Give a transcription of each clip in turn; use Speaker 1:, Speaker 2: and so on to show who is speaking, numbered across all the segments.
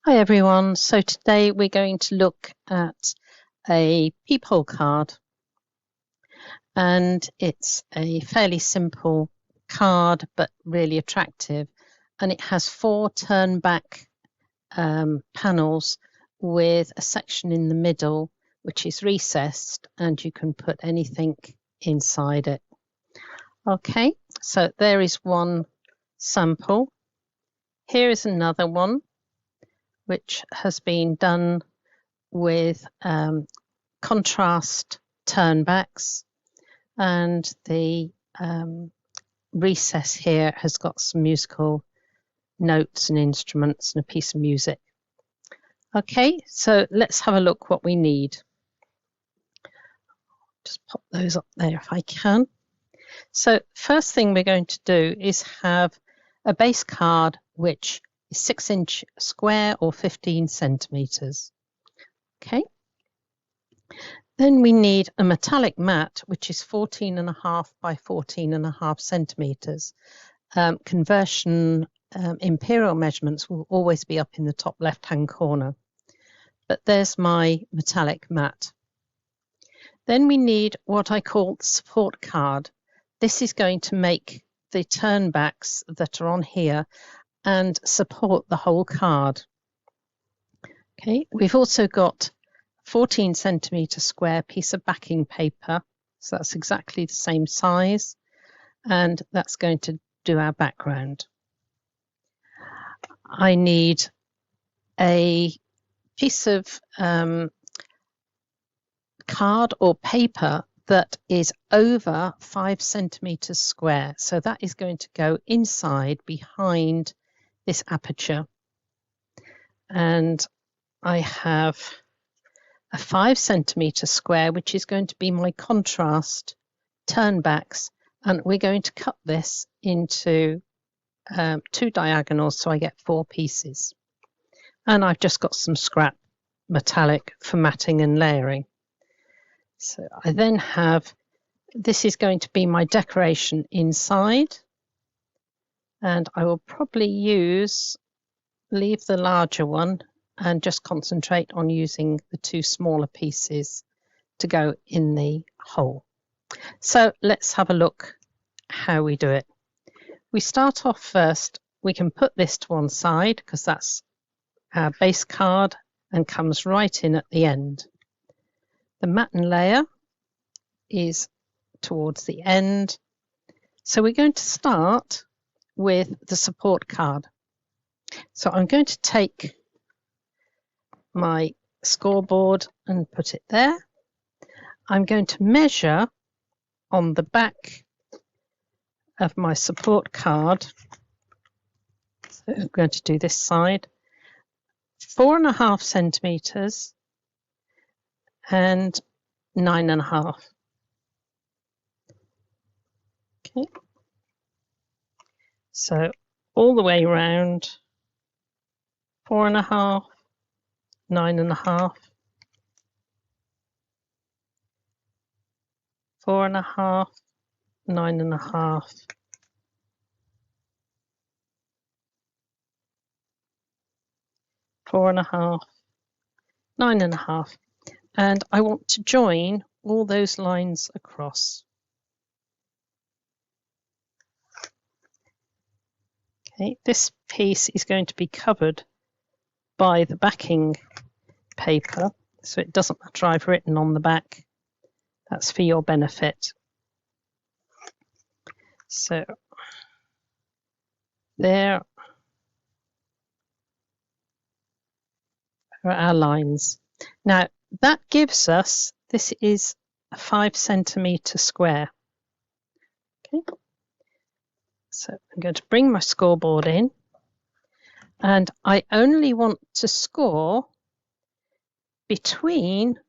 Speaker 1: Hi everyone, so today we're going to look at a peephole card, and it's a fairly simple card but really attractive, and it has 4 turn back panels with a section in the middle which is recessed, and you can put anything inside it. Okay, so there is one sample. Here is another one which has been done with contrast turnbacks, and the recess here has got some musical notes and instruments and a piece of music. Okay, so let's have a look what we need. Just pop those up there if I can. So first thing we're going to do is have a base card which is 6-inch square or 15 centimeters. Okay. Then we need a metallic mat, which is 14.5 by 14.5 centimeters. Conversion imperial measurements will always be up in the top left-hand corner. But there's my metallic mat. Then we need what I call the support card. This is going to make the turnbacks that are on here and support the whole card. Okay, we've also got 14 centimeter square piece of backing paper, so that's exactly the same size, and that's going to do our background. I need a piece of card or paper that is over 5 centimeters square, so that is going to go inside behind this aperture, and I have a 5 centimeter square, which is going to be my contrast turnbacks, and we're going to cut this into 2 diagonals, so I get 4 pieces. And I've just got some scrap metallic for matting and layering. So I then have, this is going to be my decoration inside, and I will probably leave the larger one and just concentrate on using the 2 smaller pieces to go in the hole. So let's have a look how we do it. We start off first, we can put this to one side because that's our base card and comes right in at the end. The mat and layer is towards the end. So we're going to start with the support card. So I'm going to take my scoreboard and put it there. I'm going to measure on the back of my support card. So I'm going to do this side, 4.5 centimeters and 9.5. Okay. So all the way around, 4.5, 9.5, 4.5, 9.5, 4.5, 9.5, and I want to join all those lines across. Okay, this piece is going to be covered by the backing paper, so it doesn't matter I've written on the back. That's for your benefit. So there are our lines. Now that gives us, this is a 5 centimeter square. Okay, so I'm going to bring my scoreboard in, and I only want to score between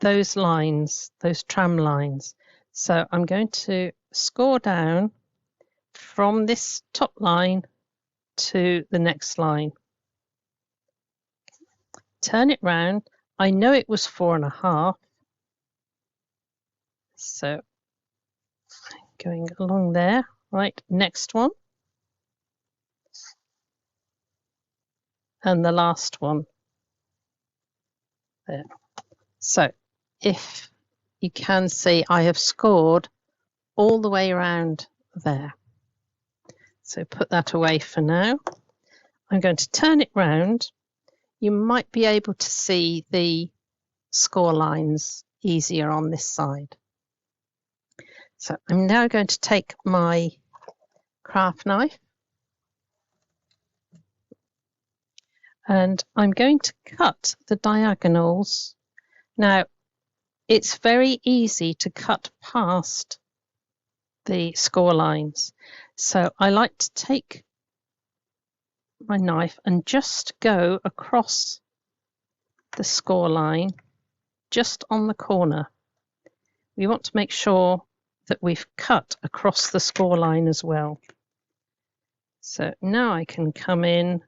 Speaker 1: those lines, those tram lines. So I'm going to score down from this top line to the next line. Turn it round. I know it was 4.5. So going along there. Right, next one. and the last one there. So if you can see, I have scored all the way around there. So put that away for now. I'm going to turn it round. You might be able to see the score lines easier on this side. So I'm now going to take my craft knife and I'm going to cut the diagonals. Now, it's very easy to cut past the score lines. So I like to take my knife and just go across the score line, just on the corner. We want to make sure that we've cut across the score line as well. So now I can come in and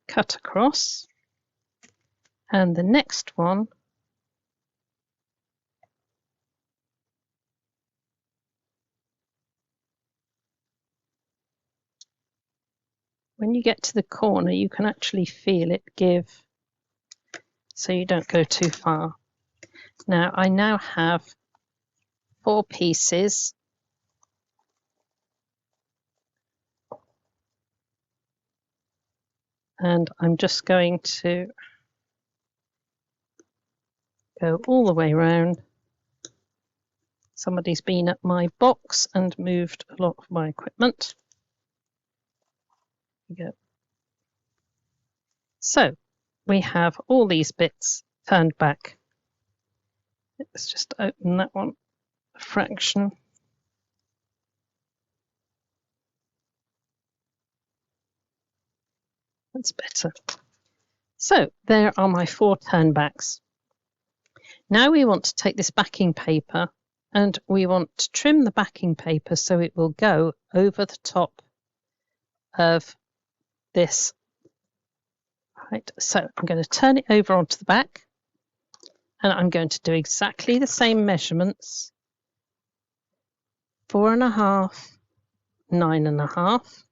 Speaker 1: cut across. And the next one, when you get to the corner, you can actually feel it give, so you don't go too far. Now I now have 4 pieces. And I'm just going to go all the way around. Somebody's been at my box and moved a lot of my equipment. There we go. So we have all these bits turned back. Let's just open that one a fraction. That's better. So there are my 4 turnbacks. Now we want to take this backing paper and we want to trim the backing paper so it will go over the top of this. Right, so I'm going to turn it over onto the back and I'm going to do exactly the same measurements. 4.5, 9.5,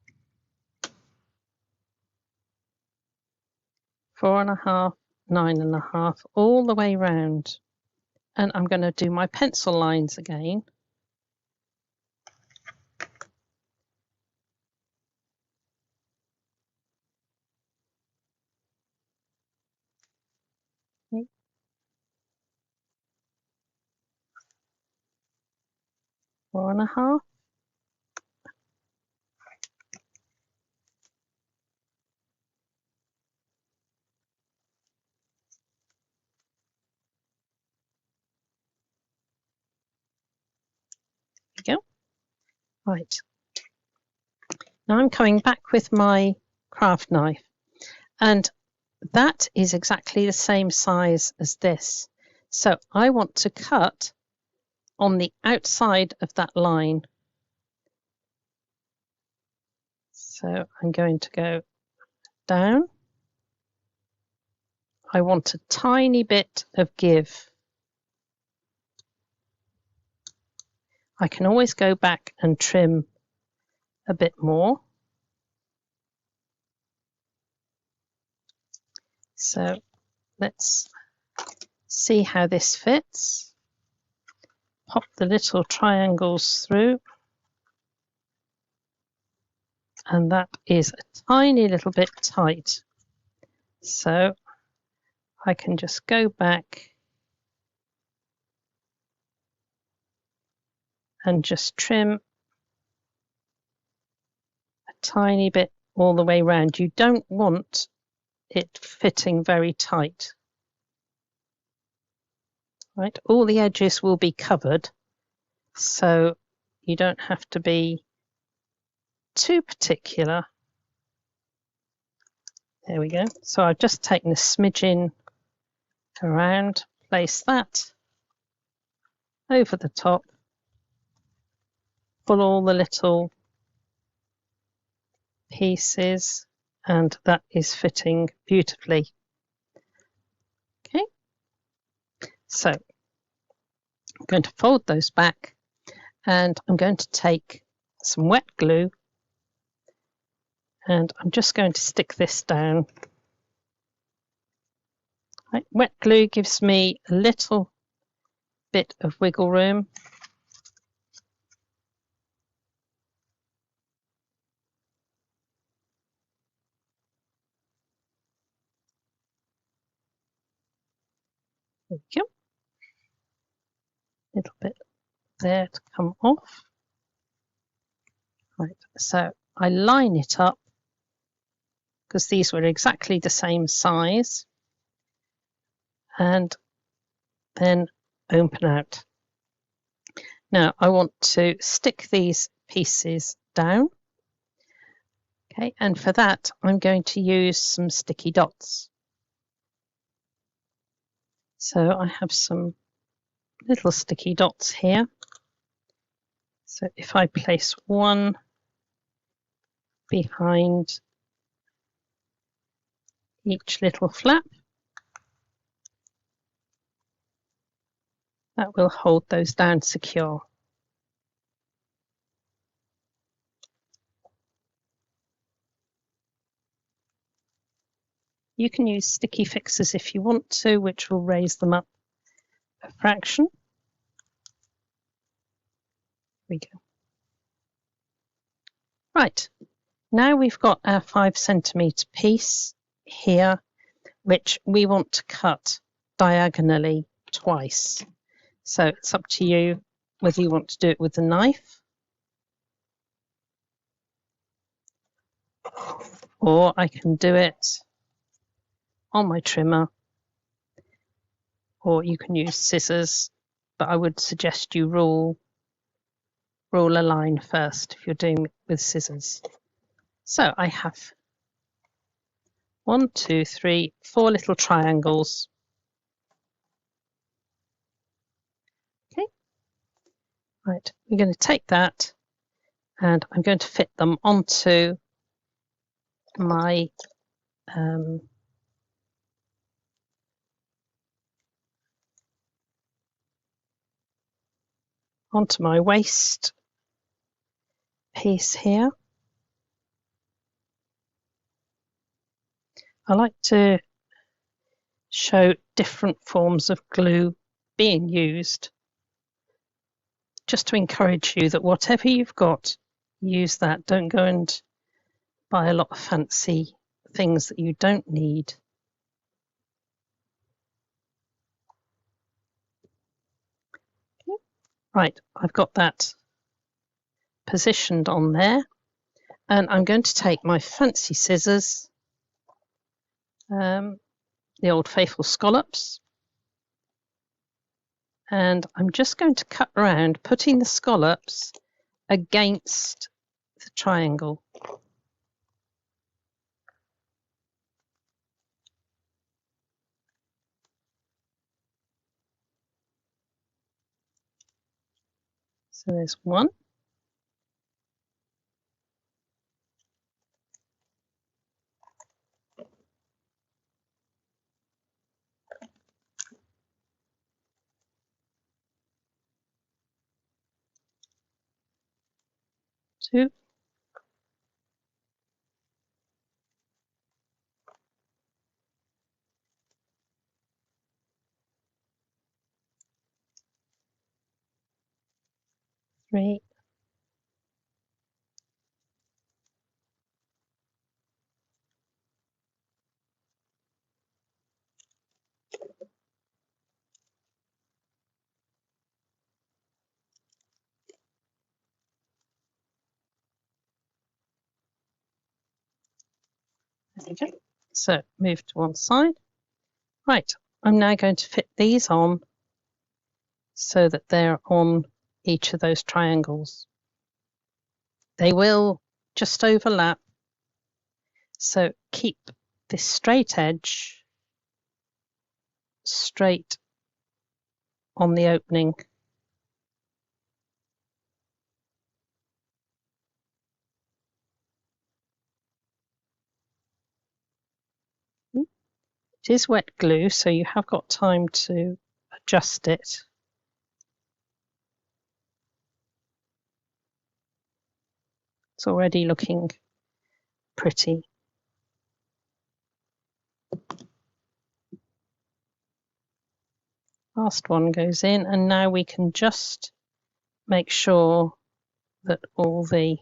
Speaker 1: 4.5, 9.5, all the way round. And I'm going to do my pencil lines again. Okay. 4.5. There we go. Right. Now I'm coming back with my craft knife, and that is exactly the same size as this. So I want to cut on the outside of that line. So I'm going to go down. I want a tiny bit of give. I can always go back and trim a bit more. So let's see how this fits. Pop the little triangles through. And that is a tiny little bit tight. So I can just go back and just trim a tiny bit all the way around. You don't want it fitting very tight. Right, all the edges will be covered, so you don't have to be too particular. There we go. So I've just taken a smidgen around, place that over the top, pull all the little pieces, and that is fitting beautifully. Okay, so I'm going to fold those back and I'm going to take some wet glue, and I'm just going to stick this down. Right, wet glue gives me a little bit of wiggle room. There we go. A little bit there to come off. Right, so I line it up because these were exactly the same size, and then open out. Now I want to stick these pieces down. Okay, and for that I'm going to use some sticky dots. So I have some little sticky dots here. So if I place one behind each little flap, that will hold those down secure. You can use sticky fixers if you want to, which will raise them up a fraction. There we go. Right, now we've got our 5cm piece here, which we want to cut diagonally twice. So it's up to you whether you want to do it with a knife, or I can do it on my trimmer, or you can use scissors, but I would suggest you rule a line first if you're doing it with scissors. So I have 1, 2, 3, 4 little triangles. Okay, right, we're going to take that and I'm going to fit them onto my waist piece here. I like to show different forms of glue being used, just to encourage you that whatever you've got, use that. Don't go and buy a lot of fancy things that you don't need. Okay. Right, I've got that positioned on there, and I'm going to take my fancy scissors, the old faithful scallops, and I'm just going to cut around, putting the scallops against the triangle. So there's one. Two. Three. There we go. So move to one side. Right, I'm now going to fit these on so that they're on each of those triangles. They will just overlap, so keep this straight edge straight on the opening. It is wet glue, so you have got time to adjust it. It's already looking pretty. Last one goes in, and now we can just make sure that all the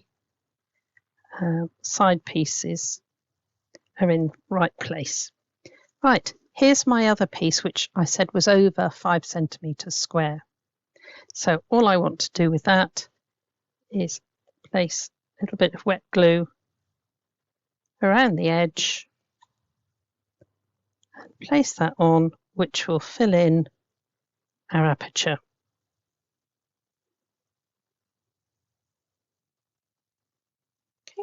Speaker 1: side pieces are in the right place. Right, here's my other piece, which I said was over 5 centimeters square. So all I want to do with that is place a little bit of wet glue around the edge and place that on, which will fill in our aperture. Okay.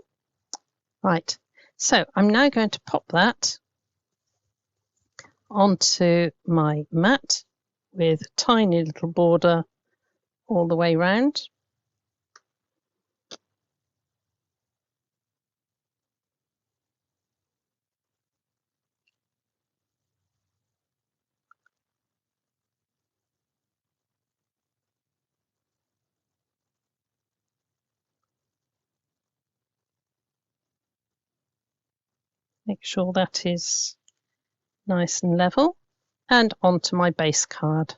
Speaker 1: Right, so I'm now going to pop that onto my mat with a tiny little border all the way round. Make sure that is nice and level, and onto my base card.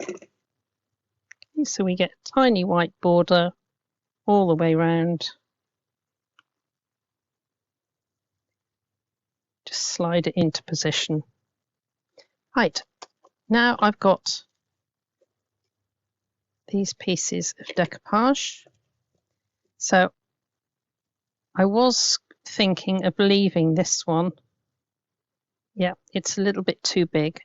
Speaker 1: Okay, so we get a tiny white border all the way round. Just slide it into position. Right, now I've got these pieces of decoupage. So I was thinking of leaving this one. Yeah, it's a little bit too big.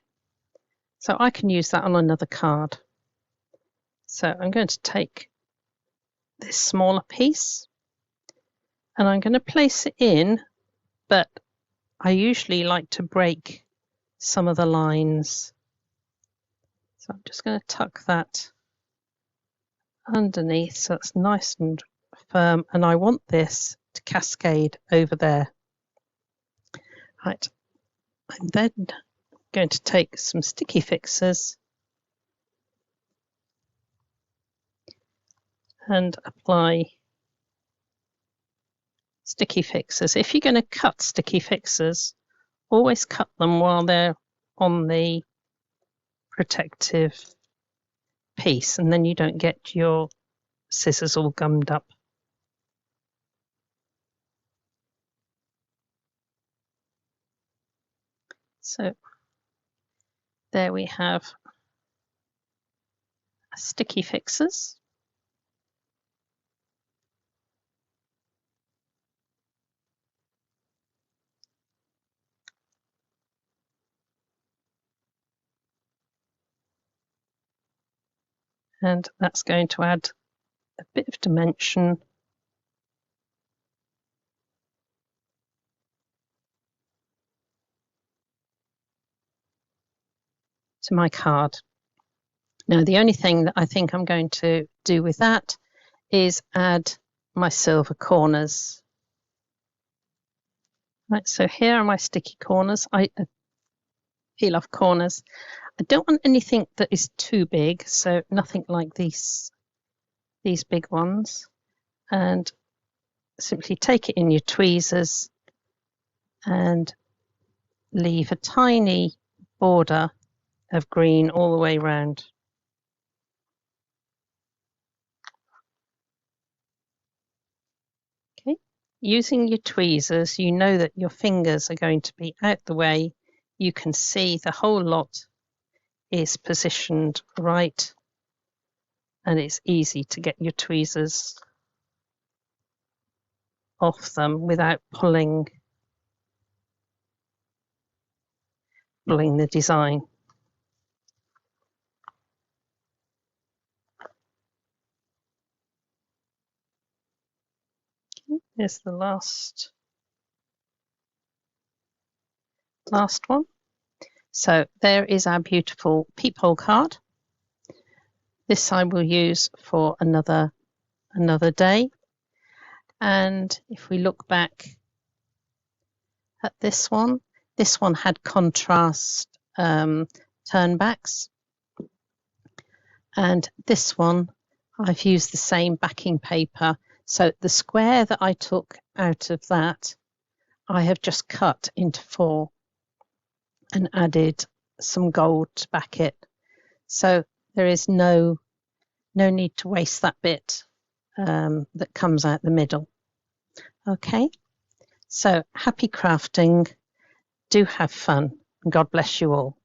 Speaker 1: So I can use that on another card. So I'm going to take this smaller piece and I'm going to place it in, but I usually like to break some of the lines. So I'm just going to tuck that underneath so it's nice and firm, and I want this to cascade over there. Right, I'm then going to take some sticky fixers and apply sticky fixers. If you're going to cut sticky fixers, always cut them while they're on the protective piece, and then you don't get your scissors all gummed up. So there we have sticky fixers. And that's going to add a bit of dimension to my card. Now, the only thing that I think I'm going to do with that is add my silver corners. Right, so here are my sticky corners. I peel off corners. I don't want anything that is too big, so nothing like these big ones. And simply take it in your tweezers and leave a tiny border of green all the way around. Okay, using your tweezers, you know that your fingers are going to be out the way. You can see the whole lot is positioned right, and it's easy to get your tweezers off them without pulling the design. Okay, here's the last one. So there is our beautiful peephole card. This I will use for another day. And if we look back at this one had contrast turnbacks. And this one, I've used the same backing paper. So the square that I took out of that, I have just cut into 4 and added some gold to back it. So there is no need to waste that bit that comes out the middle. Okay, so happy crafting. Do have fun, and God bless you all.